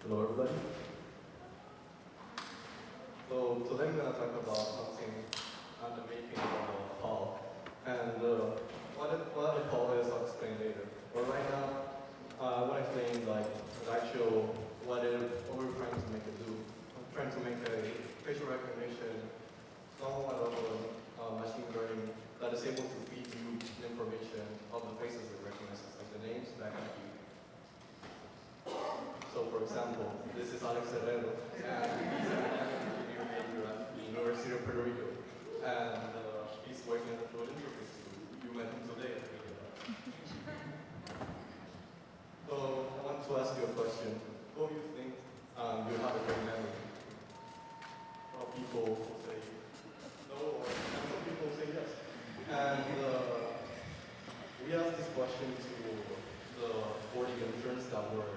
Hello, everybody. So today I'm going to talk about something on the making of a hall. And what a hall is, I'll explain later. But right now, I want to explain like the actual what we're trying to make it do. I'm trying to make a facial recognition, somewhat of a machine learning that is able to feed you the information of the faces it recognizes, like the names back at you. So for example, this is Alex Herrero, and he's an engineer major at the University of Puerto Rico, and he's working at the fluid interface tool. You met him today, I think. So I want to ask you a question. Who do you think you have a great memory? Well, people will say no, and some people say yes. And we asked this question to the 40 interns that were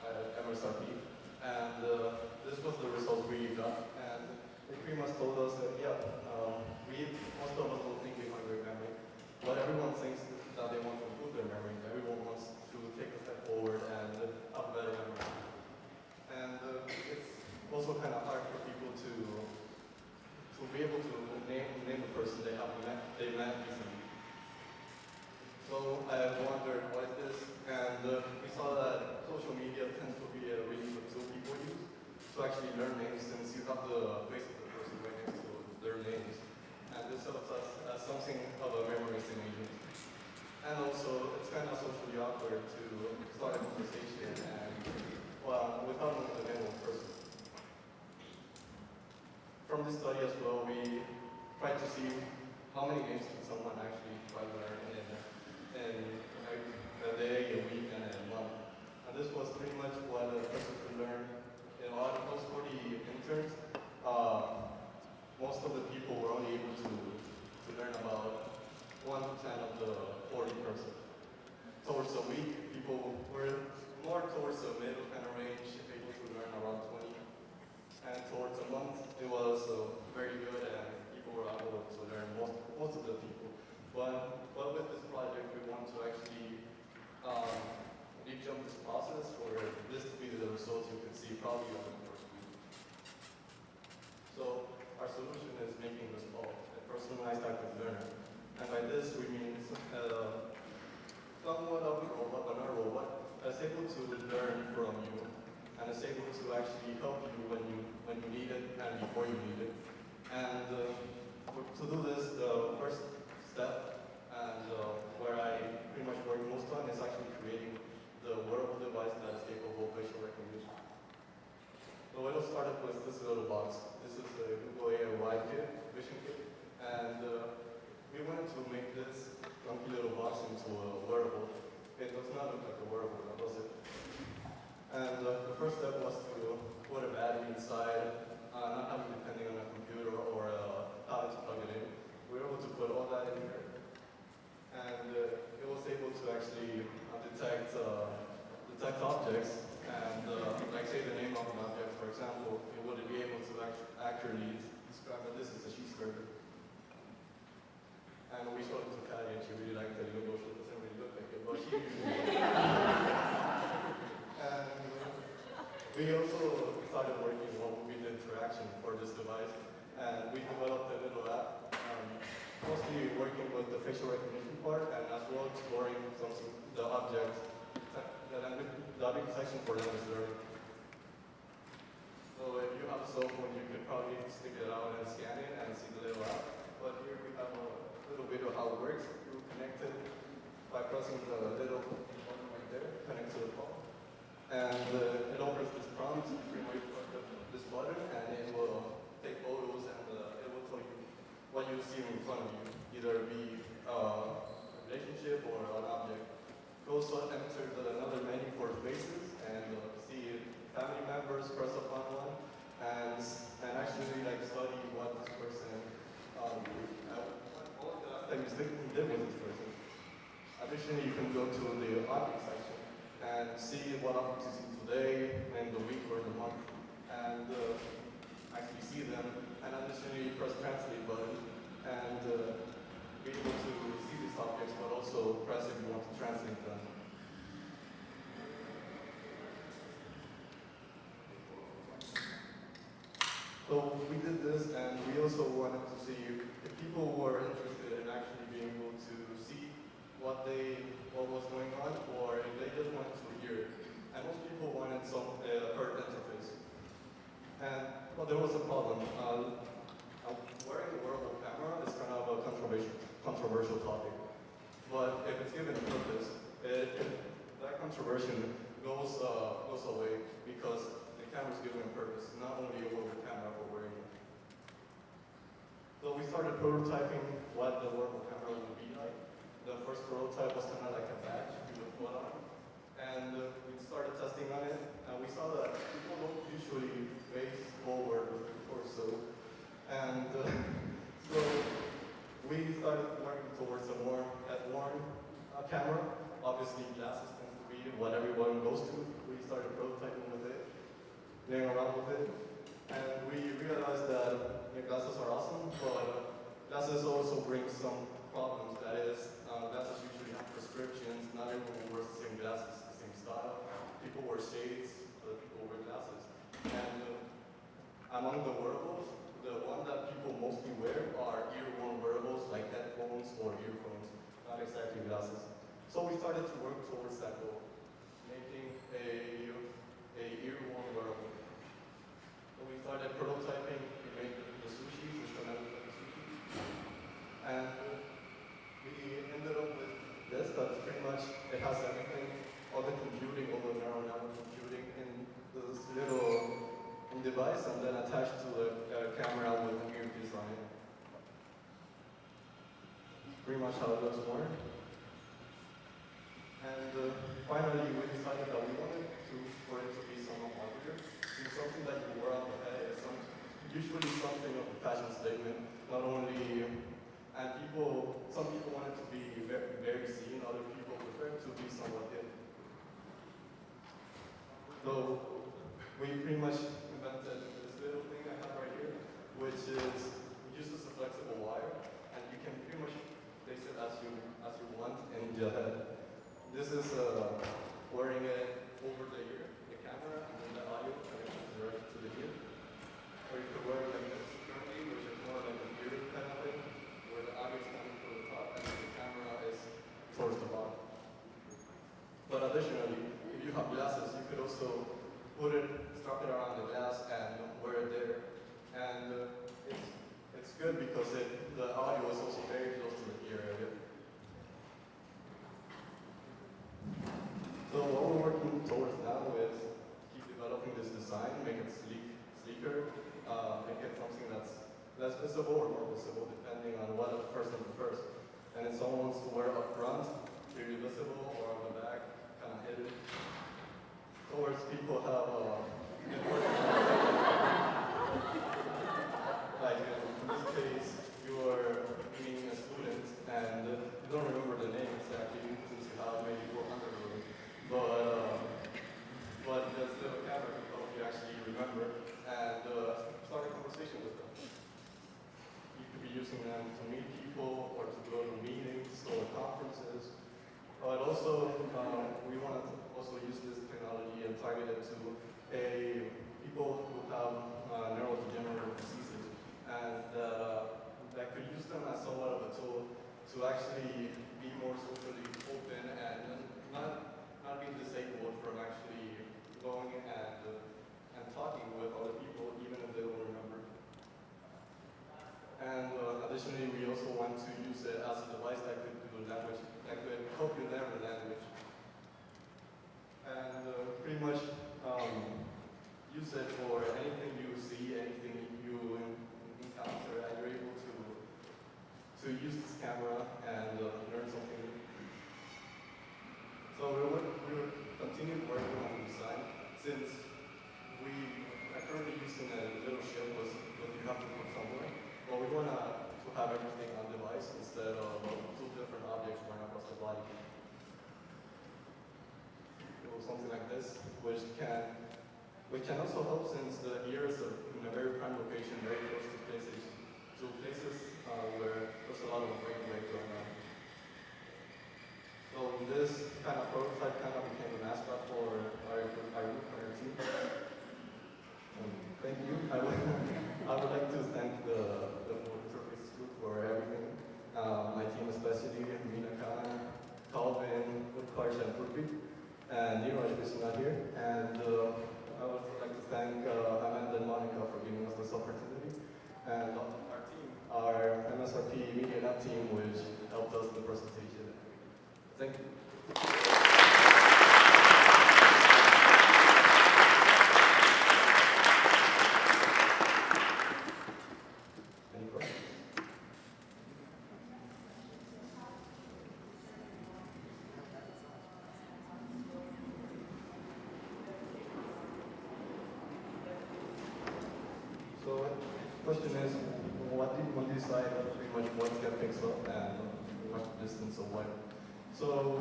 at MSRP, and this was the result we got. And they pretty much told us that, yeah, most of us don't think we have a great memory, but everyone thinks that they want to improve their memory. Everyone wants to take a step forward and have a better memory. And it's also kind of hard for people to be able to name the person they met recently. So I wondered what is this, and we saw that social media tends to be a really good tool people use to actually learn names, since you have the face of the person right next to their names. And this helps us as something of a memorizing agent. And also, it's kind of socially awkward to start a conversation and, well, without knowing the name of the person. From this study as well, we tried to see how many names can someone actually try to learn in a day, a week, and a month. And this was pretty much what a person could learn. In a lot of those 40 interns, most of the people were only able to learn about 1 to 10 of the 40 person. Towards a week, people were more towards the middle kind of range, able to learn around 20. And towards a month, it was very good, and people were able to learn most of the people. But with this project, we want to actually jump this process for this to be the results you can see probably on the first week. So our solution is making this call a personalized active learner. And by this, we mean somewhat of a robot, but not a robot, that's able to learn from you, and is able to actually help you when you need it and before you need it. And to do this, the first step, and where I pretty much work most on, is actually creating the wearable device that is capable of facial recognition. So it'll start up with this little box. This is a Google AI kit, vision kit, and we wanted to make this funky little box into a wearable. It does not look like a wearable, that does it? And the first step was to put a battery inside, not having depending on a computer or a tablet to plug it in. We were able to put all that in here. And it was able to actually detect objects, and like say the name of an object, for example, it would be able to accurately describe that this is a cheese burger. And we showed it to Kali, and she really liked it, even though she doesn't really look like it, but she usually And we also started working on what would be the interaction for this device, and we developed a little app, mostly working with the facial recognition part, and as well exploring the object detection for language learning. So if you have a cell phone, you could probably stick it out and scan it and see the little app. But here we have a little video how it works. You connect it by pressing the little button right there, connect to the phone. And it opens this prompt, you press this button, and it will take photos, and it will tell you what you see in front of you, either be a relationship or an object. You also enter another menu for faces, and see family members, press upon one, and actually like study what this person, what the last time you did with this person. Additionally, you can go to the object section and see what objects you see today, and the week or the month, and actually see them. And additionally, press translate button and be able to see these objects, but also press if you want to translate them. So we did this, and we also wanted to see if people were interested in actually being able to see what was going on, or if they just wanted to hear it. And most people wanted some herd interface. And well, there was a problem. Wearing a wearable camera is kind of a controversial topic. But if it's given a purpose, that controversy goes away because the camera's given a purpose, not only a wearable camera for wearing it. So we started prototyping what the wearable camera would be like. The first prototype was kind of like a badge you would put on. And we started testing on it, and we saw that people don't usually face forward with their torso. And so we started working towards a more head-worn camera. Obviously, glasses tend to be what everyone goes to. We started prototyping with it, playing around with it, and we realized that glasses are awesome, but glasses also bring some problems. That is, glasses usually have prescriptions. Not everyone wears the same glasses, the same style. People wear shades, other people wear glasses. And among the wearables, the one that people mostly wear are ear-worn wearables like headphones or earphones, not exactly glasses. So we started to work towards that goal, making a ear-worn wearable. So we started prototyping, we made the sushi, which connected with the sushi. And we ended up with this, that's pretty much, it has everything, all the computing, all the neural network computing in this little device, and then attached to a camera with an earpiece on it. Pretty much how it looks more. And finally, we decided that we wanted for it to be somewhat modular. So something that you wear on the head is usually something of a fashion statement. Not only, and some people want it to be very, very seen, other people prefer it to be somewhat hidden. So we pretty much invented this little thing I have right here, which uses a flexible wire, and you can pretty much place it as you want in your head. This is wearing it over the ear, the camera, and then the audio connected directly to the ear. Or you could wear it like this currently, which is more like an ear kind of thing, where the audio is coming from the top and the camera is towards the bottom. But additionally, if you have glasses, you could also strap it around the glass and wear it there. And it's good because the audio is also very close to the ear area. So what we're working towards now is keep developing this design, make it sleeker, make it something that's less visible or more visible, depending on what a person prefers. And if someone wants to wear up front, clearly visible, or on the back, kind of hidden. Towards people have important like in this case, you are meeting a student and you don't remember the name exactly since you have maybe 400 of them. But this little camera can help you actually remember and start a conversation with them. You could be using them to meet people or to go to meetings or conferences. But also, we want to also use this technology and target it to people who have neurodegenerative diseases, and that could use them as somewhat of a tool to actually be more socially open and not be disabled from actually going and talking with other people, even if they don't remember. And additionally, we also want to use it as a device that could do language, that could help you learn the language. And pretty much use it for anything you see, anything you encounter, and you're able to use this camera and learn something new. So we continued working on the design since we are currently using a little ship that you have to put somewhere. Well, we want to have everything on device instead of two different objects running across the body. Or something like this, which can also help since the ear is in a very prime location, very close to places where there's a lot of brain wave going on. So this kind of prototype kind of became a mascot for our team. Thank you. I she's not here. And I would also like to thank Amanda and Monica for giving us this opportunity. And our team, our MSRP Media Lab team, which helped us in the presentation. Thank you. Any questions? So, question is, what do you decide pretty much what's gonna pixel and what distance or what? So,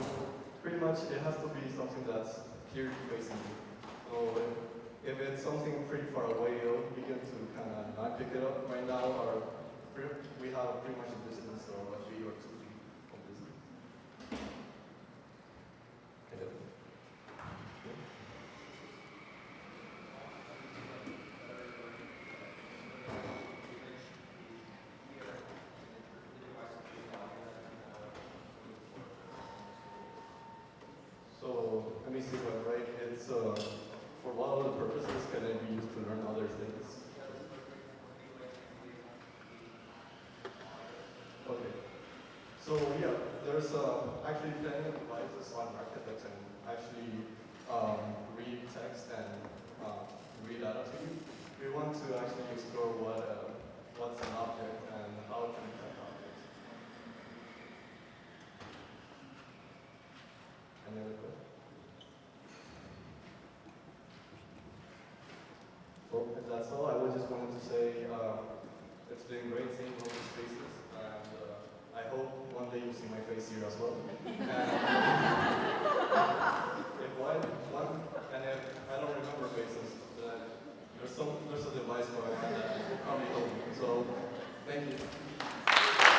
pretty much it has to be something that's clearly facing you. So, if it's something pretty far away, you'll begin to kind of not pick it up. Right now, we have pretty much a distance of a 3 or 2 feet of distance. Okay. So let me see what, right? It's for what other purposes can it be used to learn other things? Okay. So yeah, there's actually plenty of devices on market that can actually read text and read data to you. We want to actually explore what's an object and how it can detect objects. Any other questions? Well, if that's all, I would just wanted to say it's been great seeing all these faces, and I hope one day you'll see my face here as well. And